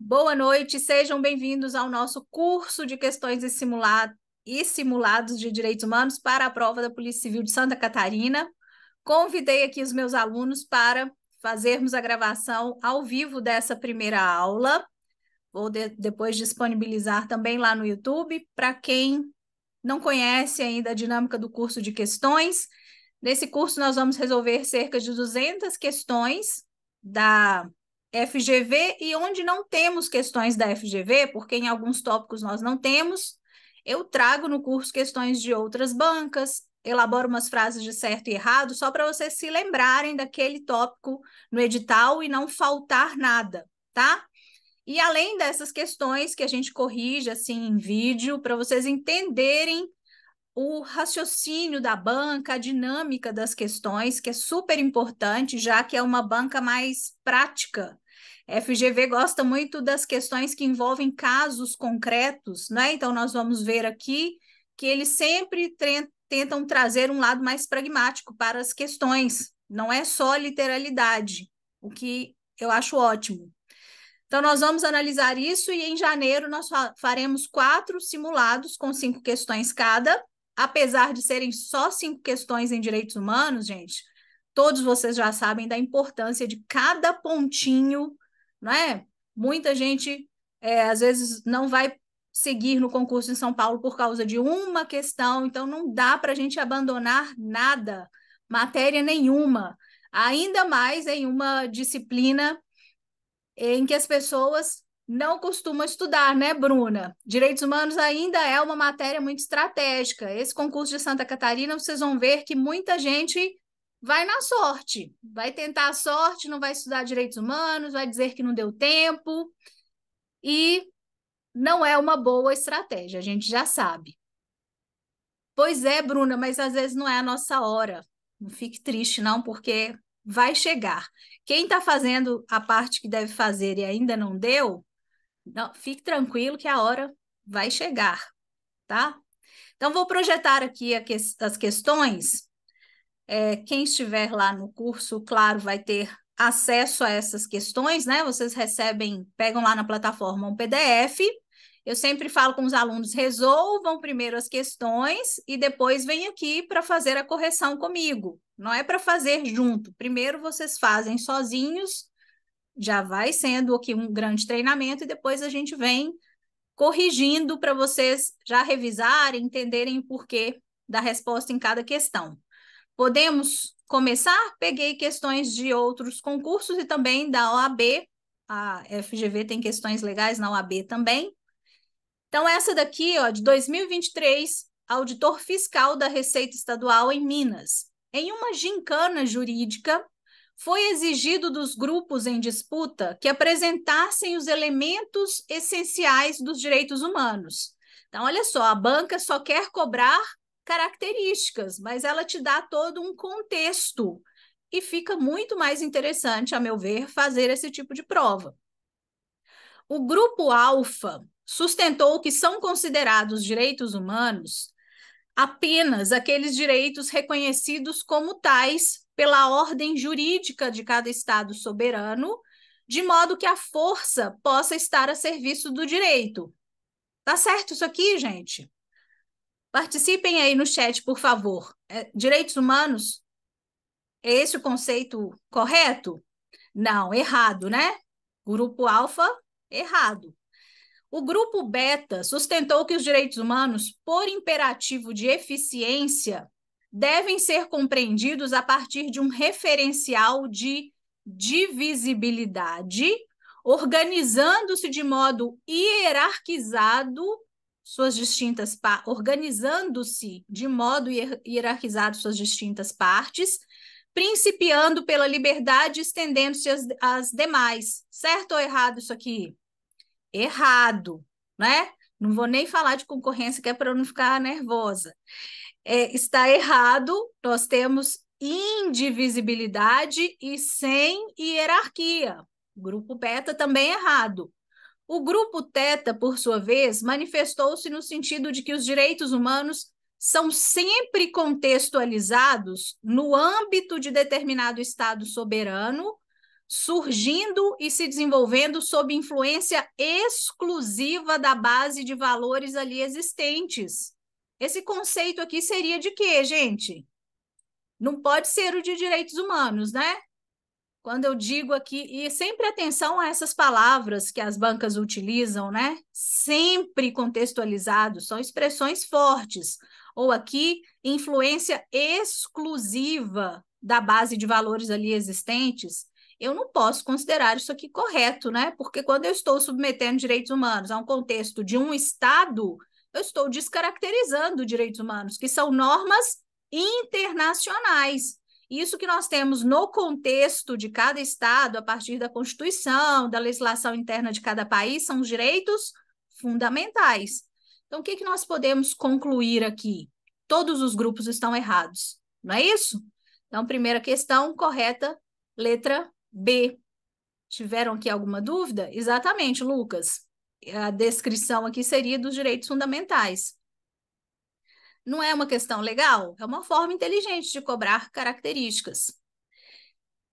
Boa noite, sejam bem-vindos ao nosso curso de questões e simulados de direitos humanos para a prova da Polícia Civil de Santa Catarina. Convidei aqui os meus alunos para fazermos a gravação ao vivo dessa primeira aula. Vou depois disponibilizar também lá no YouTube. Para quem não conhece ainda a dinâmica do curso de questões, nesse curso nós vamos resolver cerca de 200 questões da FGV, e onde não temos questões da FGV, porque em alguns tópicos nós não temos, eu trago no curso questões de outras bancas, elaboro umas frases de certo e errado, só para vocês se lembrarem daquele tópico no edital e não faltar nada, tá? E além dessas questões que a gente corrige assim em vídeo, para vocês entenderem o raciocínio da banca, a dinâmica das questões, que é super importante, já que é uma banca mais prática. FGV gosta muito das questões que envolvem casos concretos, né? Então, nós vamos ver aqui que eles sempre tentam trazer um lado mais pragmático para as questões, não é só literalidade, o que eu acho ótimo. Então, nós vamos analisar isso e em janeiro nós faremos 4 simulados com 5 questões cada. Apesar de serem só 5 questões em direitos humanos, gente, todos vocês já sabem da importância de cada pontinho, não é? Muita gente, às vezes, não vai seguir no concurso em São Paulo por causa de uma questão, então não dá para a gente abandonar nada, matéria nenhuma, ainda mais em uma disciplina em que as pessoas não costumam estudar, né, Bruna? Direitos humanos ainda é uma matéria muito estratégica. Esse concurso de Santa Catarina, vocês vão ver que muita gente vai na sorte, vai tentar a sorte, não vai estudar direitos humanos, vai dizer que não deu tempo, e não é uma boa estratégia, a gente já sabe. Pois é, Bruna, mas às vezes não é a nossa hora. Não fique triste, não, porque vai chegar. Quem está fazendo a parte que deve fazer e ainda não deu, não, fique tranquilo que a hora vai chegar, tá? Então, vou projetar aqui as questões. Quem estiver lá no curso, claro, vai ter acesso a essas questões, né? Vocês recebem, pegam lá na plataforma um PDF. Eu sempre falo com os alunos: resolvam primeiro as questões e depois vem aqui para fazer a correção comigo. Não é para fazer junto. Primeiro vocês fazem sozinhos, já vai sendo aqui um grande treinamento, e depois a gente vem corrigindo para vocês já revisarem, entenderem o porquê da resposta em cada questão. Podemos começar? Peguei questões de outros concursos e também da OAB. A FGV tem questões legais na OAB também. Então, essa daqui, ó, de 2023, auditor fiscal da Receita Estadual em Minas. Em uma gincana jurídica, foi exigido dos grupos em disputa que apresentassem os elementos essenciais dos direitos humanos. Então, olha só, a banca só quer cobrar características, mas ela te dá todo um contexto e fica muito mais interessante, a meu ver, fazer esse tipo de prova. O grupo Alfa sustentou que são considerados direitos humanos apenas aqueles direitos reconhecidos como tais pela ordem jurídica de cada Estado soberano, de modo que a força possa estar a serviço do direito. Tá certo isso aqui, gente? Participem aí no chat, por favor. Direitos humanos, é esse o conceito correto? Não, errado, né? Grupo Alfa, errado. O grupo Beta sustentou que os direitos humanos, por imperativo de eficiência, devem ser compreendidos a partir de um referencial de divisibilidade, organizando-se de modo hierarquizado organizando-se de modo hierarquizado suas distintas partes, principiando pela liberdade, estendendo-se às demais. Certo ou errado isso aqui? Errado, né? Não vou nem falar de concorrência, que é para eu não ficar nervosa. Está errado, nós temos indivisibilidade e sem hierarquia. O grupo beta também é errado. O grupo teta, por sua vez, manifestou-se no sentido de que os direitos humanos são sempre contextualizados no âmbito de determinado Estado soberano, surgindo e se desenvolvendo sob influência exclusiva da base de valores ali existentes. Esse conceito aqui seria de quê, gente? Não pode ser o de direitos humanos, né? Quando eu digo aqui, e sempre atenção a essas palavras que as bancas utilizam, né? Sempre contextualizados, são expressões fortes. Ou aqui, influência exclusiva da base de valores ali existentes. Eu não posso considerar isso aqui correto, né? Porque quando eu estou submetendo direitos humanos a um contexto de um Estado, eu estou descaracterizando direitos humanos, que são normas internacionais. Isso que nós temos no contexto de cada Estado, a partir da Constituição, da legislação interna de cada país, são os direitos fundamentais. Então, o que nós podemos concluir aqui? Todos os grupos estão errados, não é isso? Então, primeira questão correta, letra B. Tiveram aqui alguma dúvida? Exatamente, Lucas. A descrição aqui seria dos direitos fundamentais. Não é uma questão legal? É uma forma inteligente de cobrar características.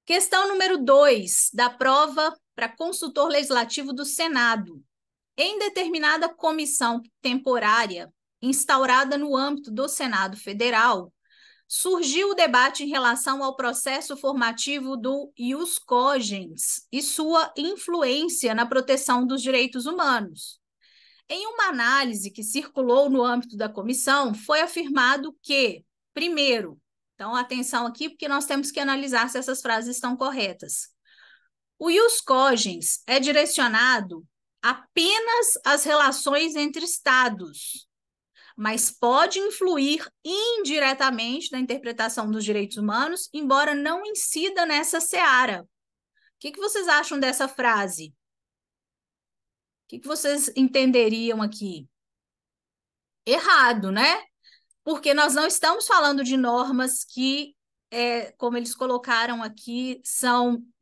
Questão número 2, da prova para consultor legislativo do Senado. Em determinada comissão temporária instaurada no âmbito do Senado Federal, surgiu o debate em relação ao processo formativo do ius cogens e sua influência na proteção dos direitos humanos. Em uma análise que circulou no âmbito da comissão, foi afirmado que, primeiro, então atenção aqui, porque nós temos que analisar se essas frases estão corretas. O ius cogens é direcionado apenas às relações entre estados, mas pode influir indiretamente na interpretação dos direitos humanos, embora não incida nessa seara. O que vocês acham dessa frase? O que vocês entenderiam aqui? Errado, né? Porque nós não estamos falando de normas que, como eles colocaram aqui,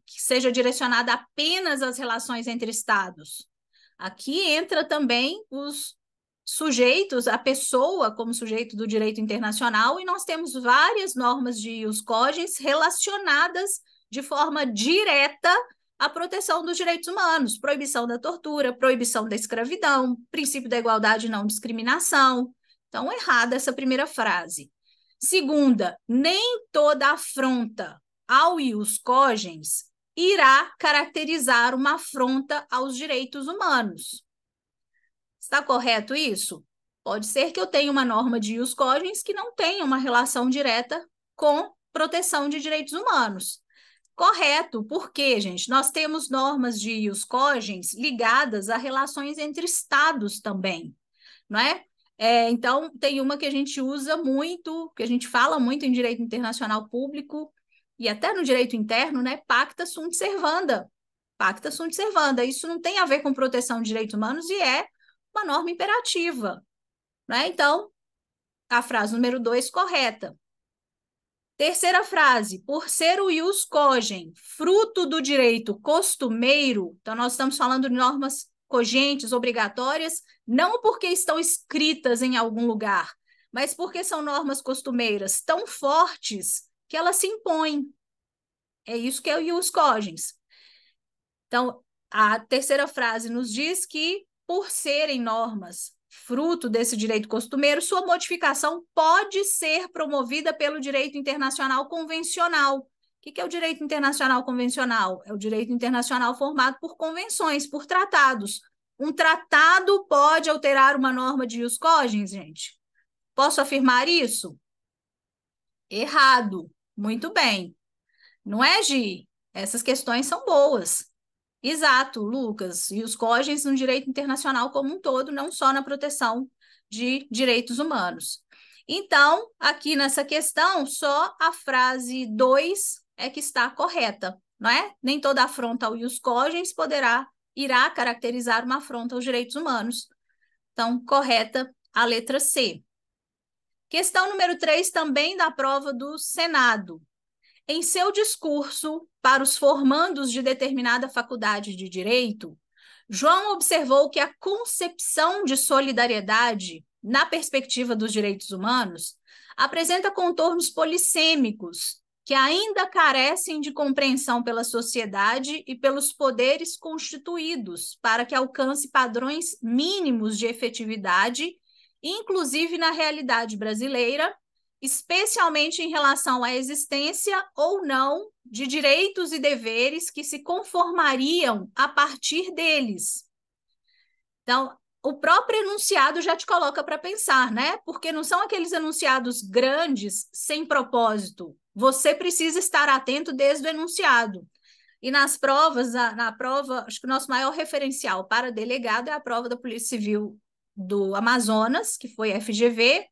que seja direcionada apenas às relações entre estados. Aqui entra também os sujeitos, a pessoa como sujeito do direito internacional, e nós temos várias normas de ius cogens relacionadas de forma direta à proteção dos direitos humanos, proibição da tortura, proibição da escravidão, princípio da igualdade e não discriminação. Então, errada essa primeira frase. Segunda, nem toda afronta ao ius cogens irá caracterizar uma afronta aos direitos humanos. Está correto isso? Pode ser que eu tenha uma norma de ius cogens que não tenha uma relação direta com proteção de direitos humanos. Correto, porque, gente, nós temos normas de ius cogens ligadas a relações entre estados também, não é? Então, tem uma que a gente usa muito, que a gente fala muito em direito internacional público e até no direito interno, né? Pacta sunt servanda. Pacta sunt servanda. Isso não tem a ver com proteção de direitos humanos e é uma norma imperativa, né? Então, a frase número 2 correta. Terceira frase, por ser o ius cogens fruto do direito costumeiro, então nós estamos falando de normas cogentes, obrigatórias, não porque estão escritas em algum lugar, mas porque são normas costumeiras tão fortes que elas se impõem. É isso que é o ius cogens. Então, a terceira frase nos diz que, por serem normas fruto desse direito costumeiro, sua modificação pode ser promovida pelo direito internacional convencional. O que é o direito internacional convencional? É o direito internacional formado por convenções, por tratados. Um tratado pode alterar uma norma de ius cogens, gente? Posso afirmar isso? Errado. Muito bem. Não é, Gi? Essas questões são boas. Exato, Lucas. E os cogens no direito internacional como um todo, não só na proteção de direitos humanos. Então, aqui nessa questão, só a frase 2 é que está correta, não é? Nem toda afronta ao ius cogens irá caracterizar uma afronta aos direitos humanos. Então, correta a letra C. Questão número 3, também da prova do Senado. Em seu discurso para os formandos de determinada faculdade de direito, João observou que a concepção de solidariedade, na perspectiva dos direitos humanos, apresenta contornos polissêmicos que ainda carecem de compreensão pela sociedade e pelos poderes constituídos para que alcance padrões mínimos de efetividade, inclusive na realidade brasileira, especialmente em relação à existência ou não de direitos e deveres que se conformariam a partir deles. Então, o próprio enunciado já te coloca para pensar, né? Porque não são aqueles enunciados grandes, sem propósito. Você precisa estar atento desde o enunciado. E nas provas, na prova, acho que o nosso maior referencial para delegado é a prova da Polícia Civil do Amazonas, que foi a FGV,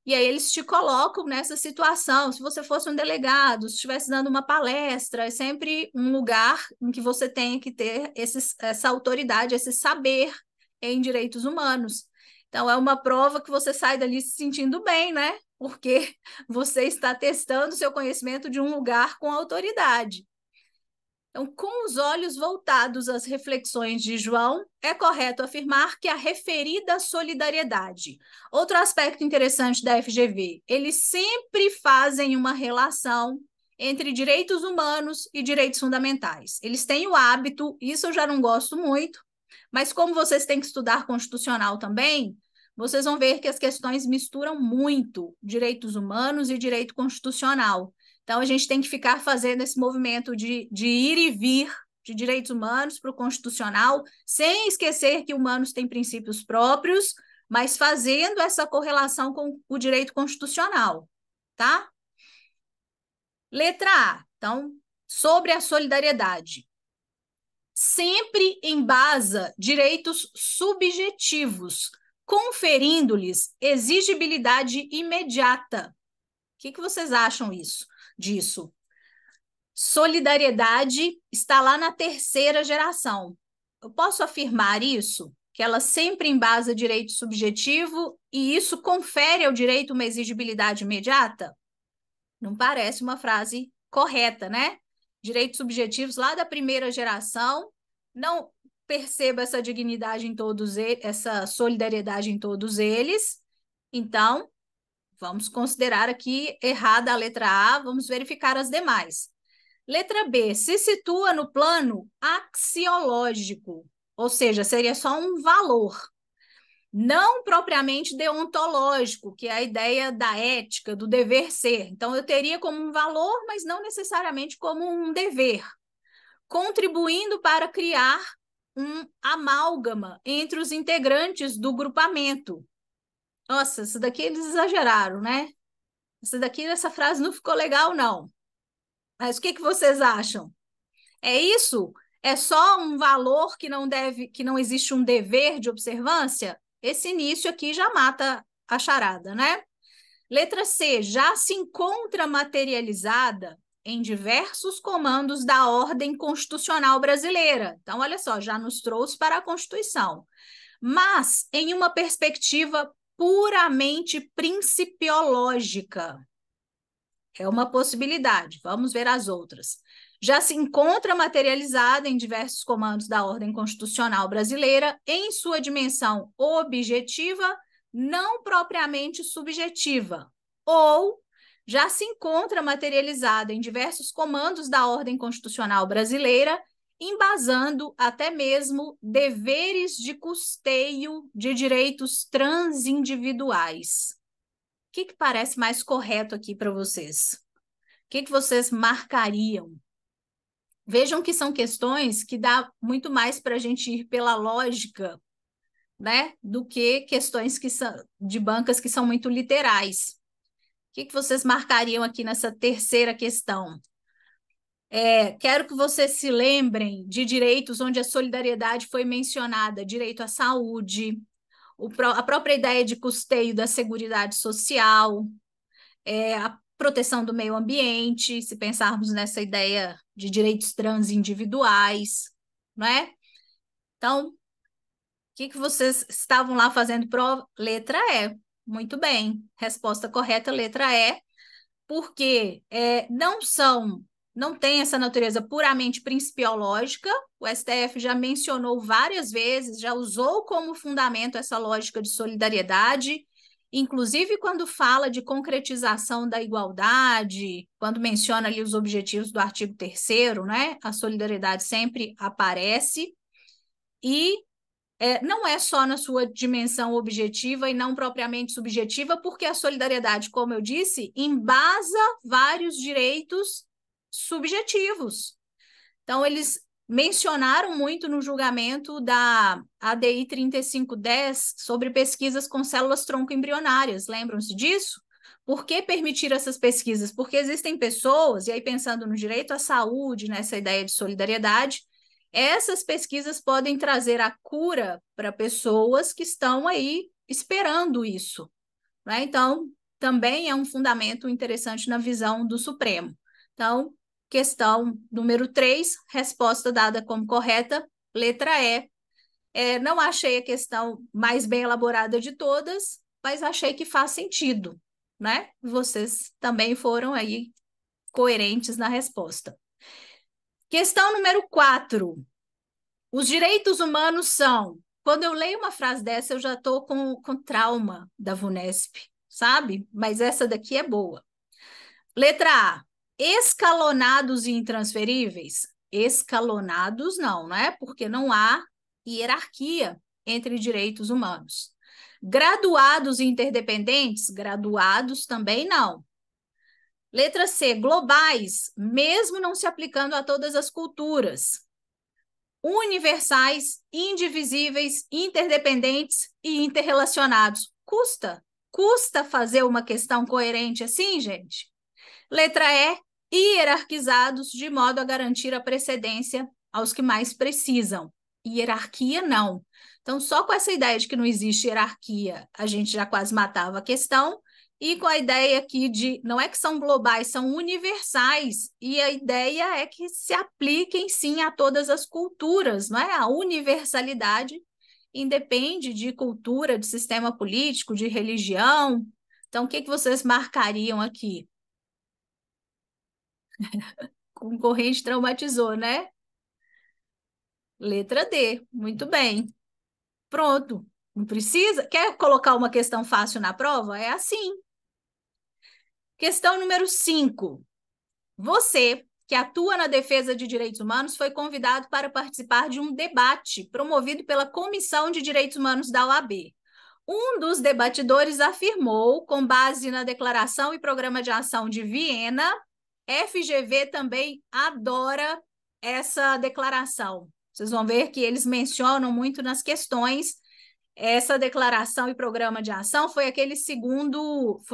e aí eles te colocam nessa situação. Se você fosse um delegado, se estivesse dando uma palestra, é sempre um lugar em que você tem que ter essa autoridade, esse saber em direitos humanos. Então, é uma prova que você sai dali se sentindo bem, né? Porque você está testando seu conhecimento de um lugar com autoridade. Então, com os olhos voltados às reflexões de João, é correto afirmar que a referida solidariedade. Outro aspecto interessante da FGV, eles sempre fazem uma relação entre direitos humanos e direitos fundamentais. Eles têm o hábito, isso eu já não gosto muito, mas como vocês têm que estudar constitucional também, vocês vão ver que as questões misturam muito direitos humanos e direito constitucional. Então, a gente tem que ficar fazendo esse movimento de ir e vir de direitos humanos para o constitucional, sem esquecer que humanos têm princípios próprios, mas fazendo essa correlação com o direito constitucional, tá? Letra A. Então, sobre a solidariedade. Sempre embasa direitos subjetivos, conferindo-lhes exigibilidade imediata. O que vocês acham disso? Solidariedade está lá na terceira geração. Eu posso afirmar isso? Que ela sempre embasa direito subjetivo e isso confere ao direito uma exigibilidade imediata? Não parece uma frase correta, né? Direitos subjetivos lá da primeira geração, não perceba essa dignidade em todos eles, essa solidariedade em todos eles. Então, vamos considerar aqui errada a letra A, vamos verificar as demais. Letra B, se situa no plano axiológico, ou seja, seria só um valor, não propriamente deontológico, que é a ideia da ética, do dever ser. Então, eu teria como um valor, mas não necessariamente como um dever, contribuindo para criar um amálgama entre os integrantes do grupamento. Nossa, isso daqui eles exageraram, né? Essa frase não ficou legal, não. Mas o que vocês acham? É isso? É só um valor que não existe um dever de observância? Esse início aqui já mata a charada, né? Letra C, já se encontra materializada em diversos comandos da ordem constitucional brasileira. Então, olha só, já nos trouxe para a Constituição. Mas em uma perspectiva puramente principiológica. É uma possibilidade, vamos ver as outras. Já se encontra materializada em diversos comandos da ordem constitucional brasileira em sua dimensão objetiva, não propriamente subjetiva, ou já se encontra materializada em diversos comandos da ordem constitucional brasileira, embasando até mesmo deveres de custeio de direitos transindividuais. O que parece mais correto aqui para vocês? O que vocês marcariam? Vejam que são questões que dá muito mais para a gente ir pela lógica, né, do que questões que são de bancas que são muito literais. O que vocês marcariam aqui nessa terceira questão? Quero que vocês se lembrem de direitos onde a solidariedade foi mencionada, direito à saúde, a própria ideia de custeio da Seguridade Social, a proteção do meio ambiente, se pensarmos nessa ideia de direitos transindividuais, não é? Então, o que vocês estavam lá fazendo prova? Letra E. Muito bem. Resposta correta, letra E, porque não tem essa natureza puramente principiológica. O STF já mencionou várias vezes, já usou como fundamento essa lógica de solidariedade, inclusive quando fala de concretização da igualdade, quando menciona ali os objetivos do artigo 3º, né? A solidariedade sempre aparece e não é só na sua dimensão objetiva e não propriamente subjetiva, porque a solidariedade, como eu disse, embasa vários direitos subjetivos. Então, eles mencionaram muito no julgamento da ADI 3510 sobre pesquisas com células tronco embrionárias. Lembram-se disso? Por que permitir essas pesquisas? Porque existem pessoas, e aí pensando no direito à saúde, nessa ideia de solidariedade, essas pesquisas podem trazer a cura para pessoas que estão aí esperando isso, né? Então, também é um fundamento interessante na visão do Supremo. Então, questão número 3, resposta dada como correta, letra E. Não achei a questão mais bem elaborada de todas, mas achei que faz sentido, né? Vocês também foram aí coerentes na resposta. Questão número 4. Os direitos humanos são... Quando eu leio uma frase dessa, eu já estou com trauma da VUNESP, sabe? Mas essa daqui é boa. Letra A. Escalonados e intransferíveis? Escalonados não, né? Porque não há hierarquia entre direitos humanos. Graduados e interdependentes? Graduados também não. Letra C. Globais, mesmo não se aplicando a todas as culturas. Universais, indivisíveis, interdependentes e interrelacionados. Custa fazer uma questão coerente assim, gente? Letra E, hierarquizados de modo a garantir a precedência aos que mais precisam. Hierarquia, não. Então, só com essa ideia de que não existe hierarquia, a gente já quase matava a questão, e com a ideia aqui de, não é que são globais, são universais, e a ideia é que se apliquem sim a todas as culturas, não é? A universalidade independe de cultura, de sistema político, de religião. Então, o que vocês marcariam aqui? Concorrente traumatizou, né? Letra D, muito bem. Pronto. Não precisa? Quer colocar uma questão fácil na prova? É assim. Questão número 5. Você, que atua na defesa de direitos humanos, foi convidado para participar de um debate promovido pela Comissão de Direitos Humanos da OAB. Um dos debatidores afirmou, com base na Declaração e Programa de Ação de Viena, FGV também adora essa declaração. Vocês vão ver que eles mencionam muito nas questões. Essa declaração e programa de ação foi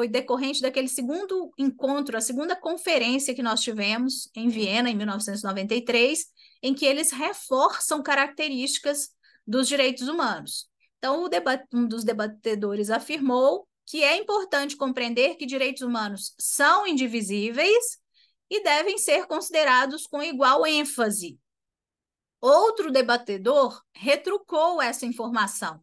decorrente daquele segundo encontro, a segunda conferência que nós tivemos em Viena, em 1993, em que eles reforçam características dos direitos humanos. Então, um dos debatedores afirmou que é importante compreender que direitos humanos são indivisíveis e devem ser considerados com igual ênfase. Outro debatedor retrucou essa informação.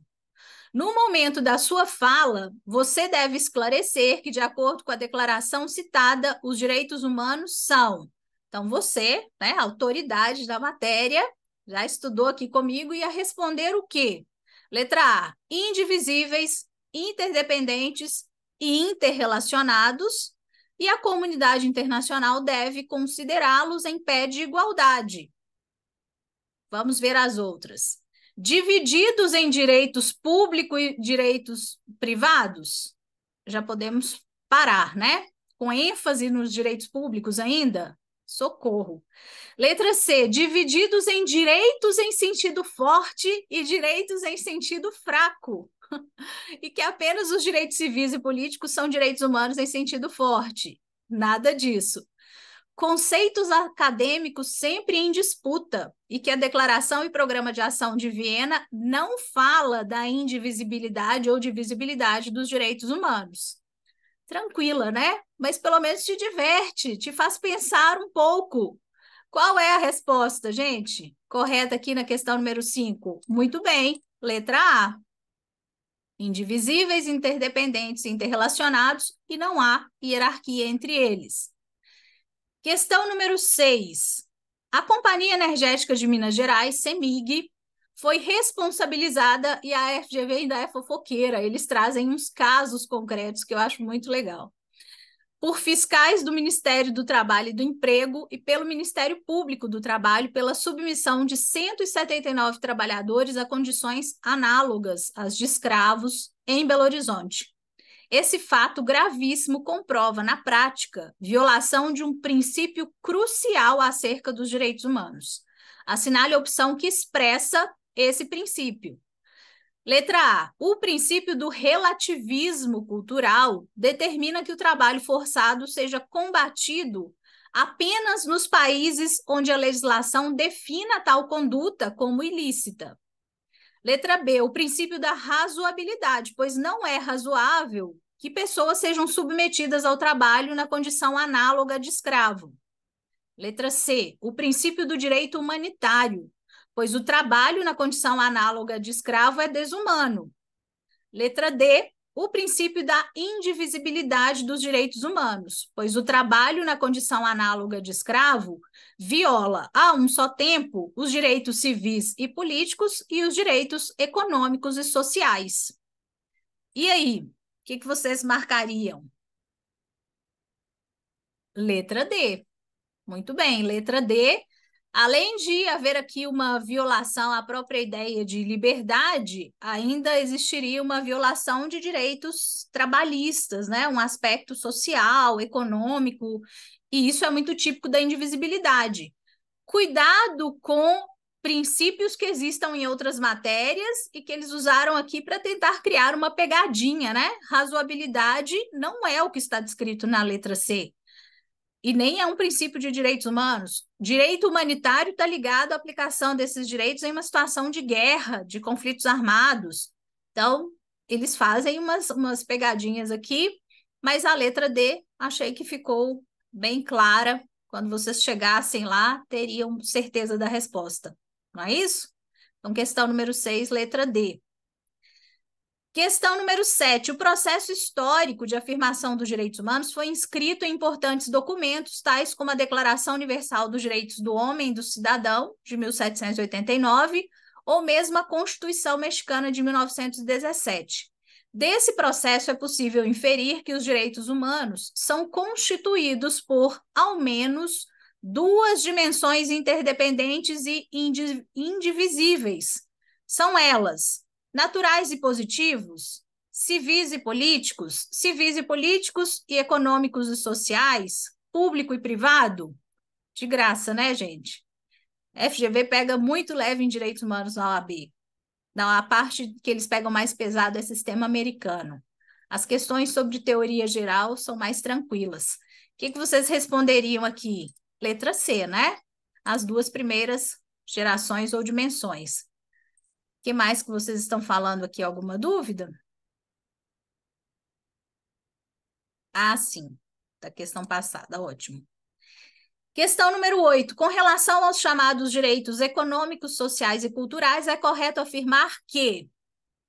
No momento da sua fala, você deve esclarecer que, de acordo com a declaração citada, os direitos humanos são... Então, você, né, autoridade da matéria, já estudou aqui comigo, ia responder o quê? Letra A, indivisíveis, interdependentes e interrelacionados, e a comunidade internacional deve considerá-los em pé de igualdade. Vamos ver as outras. Divididos em direitos públicos e direitos privados? Já podemos parar, né? Com ênfase nos direitos públicos ainda? Socorro. Letra C, divididos em direitos em sentido forte e direitos em sentido fraco. E que apenas os direitos civis e políticos são direitos humanos em sentido forte. Nada disso. Conceitos acadêmicos sempre em disputa, e que a Declaração e Programa de Ação de Viena não fala da indivisibilidade ou divisibilidade dos direitos humanos. Tranquila, né? Mas pelo menos te diverte, te faz pensar um pouco. Qual é a resposta, gente? Correta aqui na questão número 5. Muito bem, letra A. Indivisíveis, interdependentes e interrelacionados, e não há hierarquia entre eles. Questão número 6. A Companhia Energética de Minas Gerais, CEMIG, foi responsabilizada e a FGV ainda é fofoqueira. Eles trazem uns casos concretos que eu acho muito legal. Por fiscais do Ministério do Trabalho e do Emprego e pelo Ministério Público do Trabalho pela submissão de 179 trabalhadores a condições análogas às de escravos em Belo Horizonte. Esse fato gravíssimo comprova, na prática, violação de um princípio crucial acerca dos direitos humanos. Assinale a opção que expressa esse princípio. Letra A. O princípio do relativismo cultural determina que o trabalho forçado seja combatido apenas nos países onde a legislação defina tal conduta como ilícita. Letra B. O princípio da razoabilidade, pois não é razoável que pessoas sejam submetidas ao trabalho na condição análoga de escravo. Letra C. O princípio do direito humanitário, pois o trabalho na condição análoga de escravo é desumano. Letra D. O princípio da indivisibilidade dos direitos humanos, pois o trabalho na condição análoga de escravo viola, a um só tempo, os direitos civis e políticos e os direitos econômicos e sociais. E aí, o que vocês marcariam? Letra D. Muito bem, letra D. Além de haver aqui uma violação à própria ideia de liberdade, ainda existiria uma violação de direitos trabalhistas, né? Um aspecto social, econômico, e isso é muito típico da indivisibilidade. Cuidado com princípios que existam em outras matérias e que eles usaram aqui para tentar criar uma pegadinha, né? Razoabilidade não é o que está descrito na letra C. E nem é um princípio de direitos humanos. Direito humanitário está ligado à aplicação desses direitos em uma situação de guerra, de conflitos armados. Então, eles fazem umas pegadinhas aqui, mas a letra D achei que ficou bem clara. Quando vocês chegassem lá, teriam certeza da resposta. Não é isso? Então, questão número 6, letra D. Questão número 7. O processo histórico de afirmação dos direitos humanos foi inscrito em importantes documentos, tais como a Declaração Universal dos Direitos do Homem e do Cidadão, de 1789, ou mesmo a Constituição Mexicana de 1917. Desse processo é possível inferir que os direitos humanos são constituídos por, ao menos, duas dimensões interdependentes e indivisíveis. São elas: naturais e positivos, civis e políticos e econômicos e sociais, público e privado. De graça, né, gente? FGV pega muito leve em direitos humanos na OAB. Não, a parte que eles pegam mais pesado é sistema americano. As questões sobre teoria geral são mais tranquilas. O que vocês responderiam aqui? Letra C, né? As duas primeiras gerações ou dimensões. O que mais que vocês estão falando aqui? Alguma dúvida? Ah, sim. Da questão passada, ótimo. Questão número 8. Com relação aos chamados direitos econômicos, sociais e culturais, é correto afirmar que,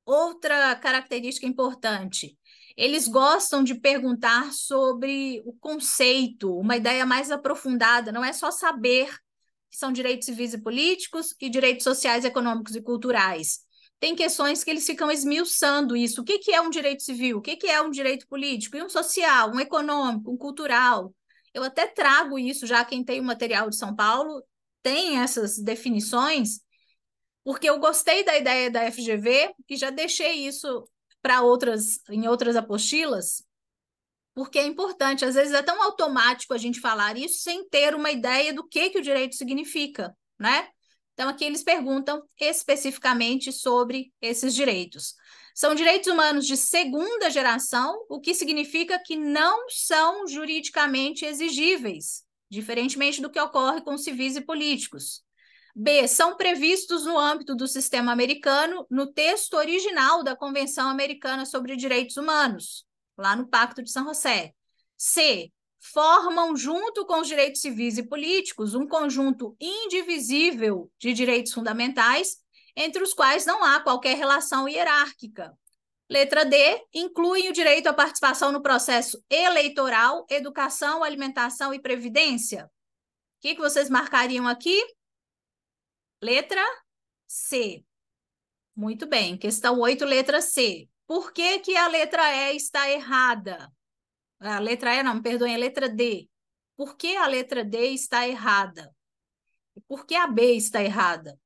outra característica importante, eles gostam de perguntar sobre o conceito, uma ideia mais aprofundada, não é só saber que são direitos civis e políticos e direitos sociais, econômicos e culturais. Tem questões que eles ficam esmiuçando isso. O que é um direito civil? O que é um direito político? E um social, um econômico, um cultural? Eu até trago isso, já quem tem o material de São Paulo tem essas definições, porque eu gostei da ideia da FGV e já deixei isso para em outras apostilas, porque é importante. Às vezes é tão automático a gente falar isso sem ter uma ideia do que o direito significa, né? Então, aqui eles perguntam especificamente sobre esses direitos. São direitos humanos de segunda geração, o que significa que não são juridicamente exigíveis, diferentemente do que ocorre com civis e políticos. B, são previstos no âmbito do sistema americano, no texto original da Convenção Americana sobre Direitos Humanos, lá no Pacto de São José. C, formam, junto com os direitos civis e políticos, um conjunto indivisível de direitos fundamentais, entre os quais não há qualquer relação hierárquica. Letra D, incluem o direito à participação no processo eleitoral, educação, alimentação e previdência. O que vocês marcariam aqui? Letra C. Muito bem. Questão 8, letra C. Por que que a letra E está errada? A letra E, não, me perdoem, a letra D. Por que a letra D está errada? Por que a B está errada?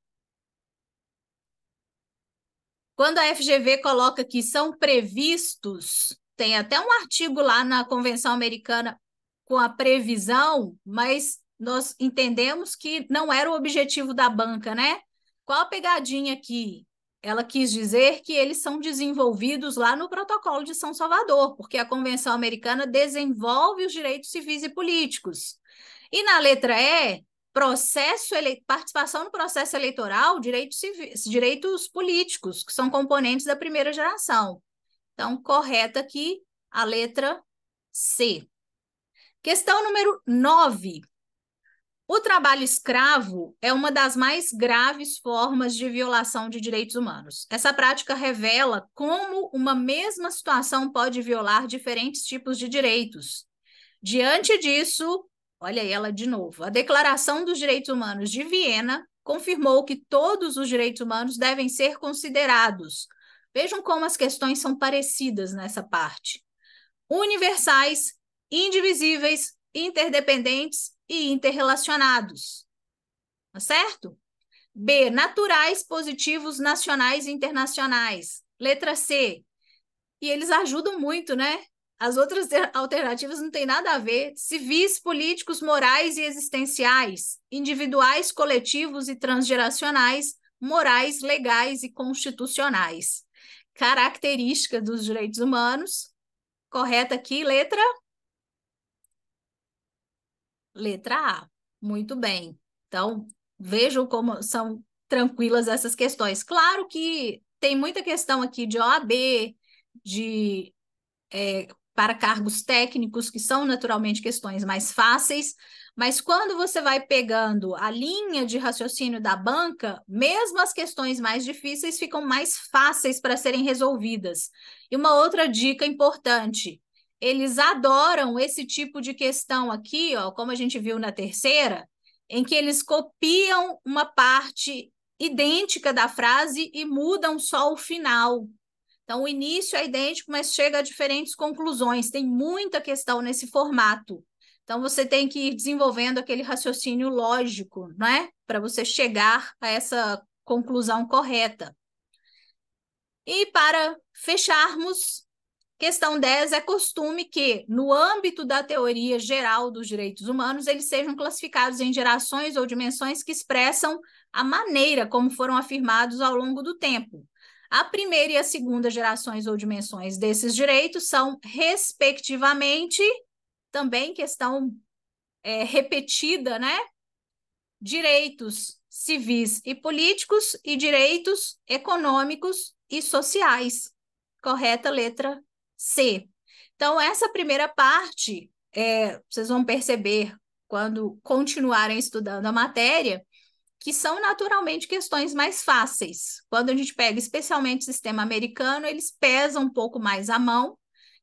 Quando a FGV coloca que são previstos, tem até um artigo lá na Convenção Americana com a previsão, mas nós entendemos que não era o objetivo da banca, né? Qual a pegadinha aqui? Ela quis dizer que eles são desenvolvidos lá no Protocolo de São Salvador, porque a Convenção Americana desenvolve os direitos civis e políticos. E na letra E, participação no processo eleitoral, direitos civis, direitos políticos, que são componentes da primeira geração. Então, correta aqui a letra C. Questão número 9. O trabalho escravo é uma das mais graves formas de violação de direitos humanos. Essa prática revela como uma mesma situação pode violar diferentes tipos de direitos. Diante disso, olha ela de novo, a Declaração dos Direitos Humanos de Viena confirmou que todos os direitos humanos devem ser considerados. Vejam como as questões são parecidas nessa parte. Universais, indivisíveis, interdependentes e interrelacionados. Tá certo? B, naturais, positivos, nacionais e internacionais. Letra C. E eles ajudam muito, né? As outras alternativas não têm nada a ver. Civis, políticos, morais e existenciais. Individuais, coletivos e transgeracionais. Morais, legais e constitucionais. Característica dos direitos humanos. Correta aqui, letra A. Muito bem. Então, vejam como são tranquilas essas questões. Claro que tem muita questão aqui de OAB, de para cargos técnicos, que são naturalmente questões mais fáceis, mas quando você vai pegando a linha de raciocínio da banca, mesmo as questões mais difíceis ficam mais fáceis para serem resolvidas. E uma outra dica importante, eles adoram esse tipo de questão aqui, ó, como a gente viu na terceira, em que eles copiam uma parte idêntica da frase e mudam só o final. Então, o início é idêntico, mas chega a diferentes conclusões. Tem muita questão nesse formato. Então, você tem que ir desenvolvendo aquele raciocínio lógico, né? Para você chegar a essa conclusão correta. E para fecharmos, questão 10, é costume que, no âmbito da teoria geral dos direitos humanos, eles sejam classificados em gerações ou dimensões que expressam a maneira como foram afirmados ao longo do tempo. A primeira e a segunda gerações ou dimensões desses direitos são, respectivamente, também questão repetida, né? Direitos civis e políticos e direitos econômicos e sociais. Correta, letra C. Então, essa primeira parte, vocês vão perceber quando continuarem estudando a matéria, que são naturalmente questões mais fáceis. Quando a gente pega especialmente o sistema americano, eles pesam um pouco mais a mão.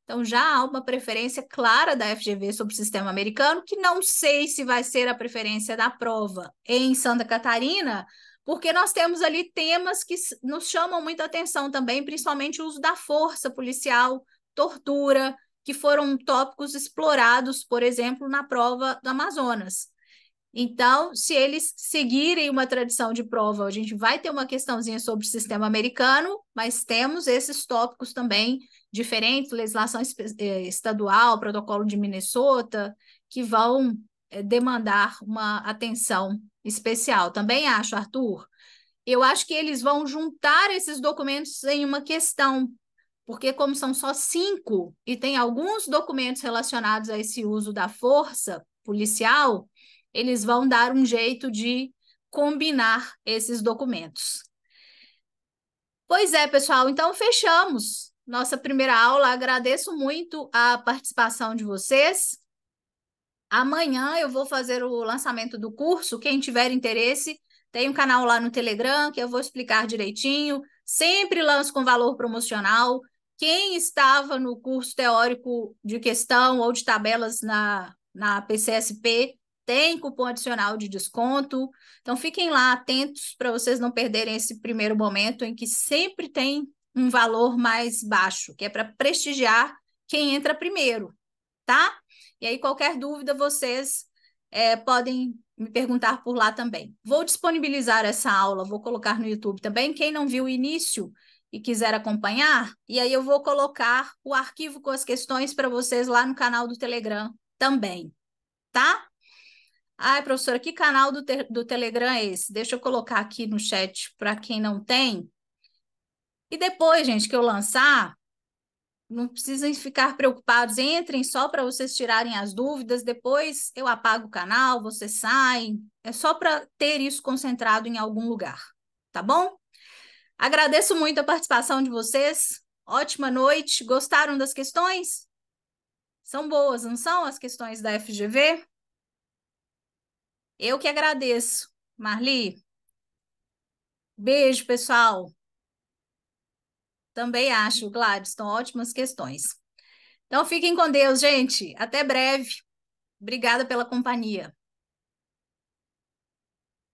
Então, já há uma preferência clara da FGV sobre o sistema americano, que não sei se vai ser a preferência da prova em Santa Catarina, porque nós temos ali temas que nos chamam muita atenção também, principalmente o uso da força policial, tortura, que foram tópicos explorados, por exemplo, na prova do Amazonas. Então, se eles seguirem uma tradição de prova, a gente vai ter uma questãozinha sobre o sistema americano, mas temos esses tópicos também diferentes, legislação estadual, protocolo de Minnesota, que vão demandar uma atenção especial. Também acho, Arthur. Eu acho que eles vão juntar esses documentos em uma questão, porque como são só 5 e tem alguns documentos relacionados a esse uso da força policial, eles vão dar um jeito de combinar esses documentos. Pois é, pessoal, então fechamos nossa primeira aula. Agradeço muito a participação de vocês. Amanhã eu vou fazer o lançamento do curso. Quem tiver interesse, tem um canal lá no Telegram que eu vou explicar direitinho. Sempre lanço com valor promocional. Quem estava no curso teórico de questão ou de tabelas na PCSP tem cupom adicional de desconto. Então, fiquem lá atentos para vocês não perderem esse primeiro momento em que sempre tem um valor mais baixo, que é para prestigiar quem entra primeiro, tá? E aí, qualquer dúvida, vocês podem me perguntar por lá também. Vou disponibilizar essa aula, vou colocar no YouTube também. Quem não viu o início e quiser acompanhar, e aí eu vou colocar o arquivo com as questões para vocês lá no canal do Telegram também, tá? Ai, professora, que canal do Telegram é esse? Deixa eu colocar aqui no chat para quem não tem. E depois, gente, que eu lançar, não precisam ficar preocupados, entrem só para vocês tirarem as dúvidas, depois eu apago o canal, vocês saem, é só para ter isso concentrado em algum lugar, tá bom? Agradeço muito a participação de vocês, ótima noite, gostaram das questões? São boas, não são as questões da FGV? Eu que agradeço, Marli. Beijo, pessoal. Também acho, Gladys, estão ótimas questões. Então, fiquem com Deus, gente. Até breve. Obrigada pela companhia.